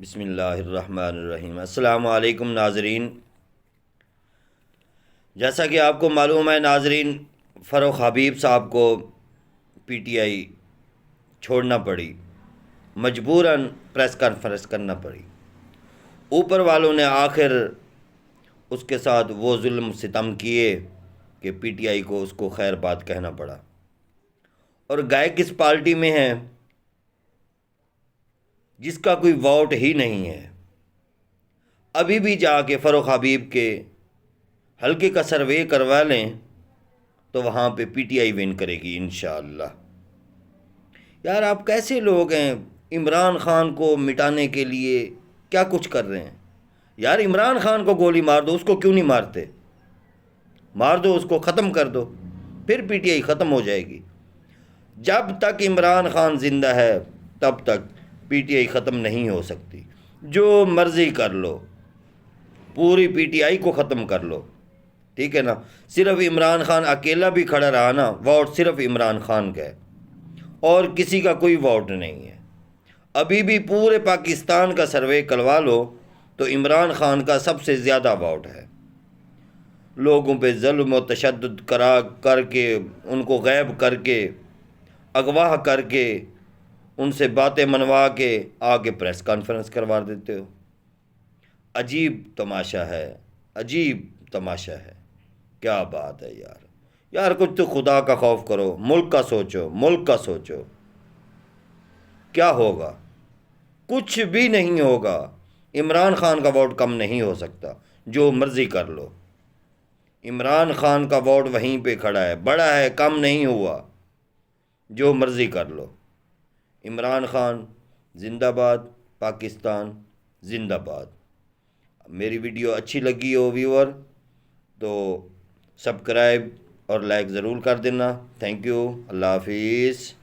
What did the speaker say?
بسم اللہ الرحمن الرحیم۔ السلام علیکم ناظرین، جیسا کہ آپ کو معلوم ہے ناظرین، فروخ حبیب صاحب کو پی ٹی آئی چھوڑنا پڑی، مجبوراً پریس کانفرنس کرنا پڑی۔ اوپر والوں نے آخر اس کے ساتھ وہ ظلم ستم کیے کہ پی ٹی آئی کو اس کو خیر بات کہنا پڑا۔ اور گائے کس پارٹی میں ہیں جس کا کوئی ووٹ ہی نہیں ہے۔ ابھی بھی جا کے فروخ حبیب کے حلقے کا سروے کروا لیں تو وہاں پہ پی ٹی آئی ون کرے گی انشاءاللہ۔ یار آپ کیسے لوگ ہیں؟ عمران خان کو مٹانے کے لیے کیا کچھ کر رہے ہیں؟ یار عمران خان کو گولی مار دو، اس کو کیوں نہیں مارتے؟ مار دو، اس کو ختم کر دو، پھر پی ٹی آئی ختم ہو جائے گی۔ جب تک عمران خان زندہ ہے تب تک پی ٹی آئی ختم نہیں ہو سکتی۔ جو مرضی کر لو، پوری پی ٹی آئی کو ختم کر لو، ٹھیک ہے نا؟ صرف عمران خان اکیلا بھی کھڑا رہا نا، ووٹ صرف عمران خان کا ہے اور کسی کا کوئی ووٹ نہیں ہے۔ ابھی بھی پورے پاکستان کا سروے کروا لو تو عمران خان کا سب سے زیادہ ووٹ ہے۔ لوگوں پہ ظلم و تشدد کر کے، ان کو غائب کر کے، اغوا کر کے، ان سے باتیں منوا کے آگے پریس کانفرنس کروا دیتے ہو۔ عجیب تماشا ہے، عجیب تماشا ہے۔ کیا بات ہے یار! یار کچھ تو خدا کا خوف کرو، ملک کا سوچو، ملک کا سوچو۔ کیا ہوگا؟ کچھ بھی نہیں ہوگا۔ عمران خان کا ووٹ کم نہیں ہو سکتا، جو مرضی کر لو۔ عمران خان کا ووٹ وہیں پہ کھڑا ہے، بڑا ہے، کم نہیں ہوا۔ جو مرضی کر لو۔ عمران خان زندہ باد، پاکستان زندہ باد۔ میری ویڈیو اچھی لگی ہو ویور تو سبسکرائب اور لائک ضرور کر دینا۔ تھینک یو، اللہ حافظ۔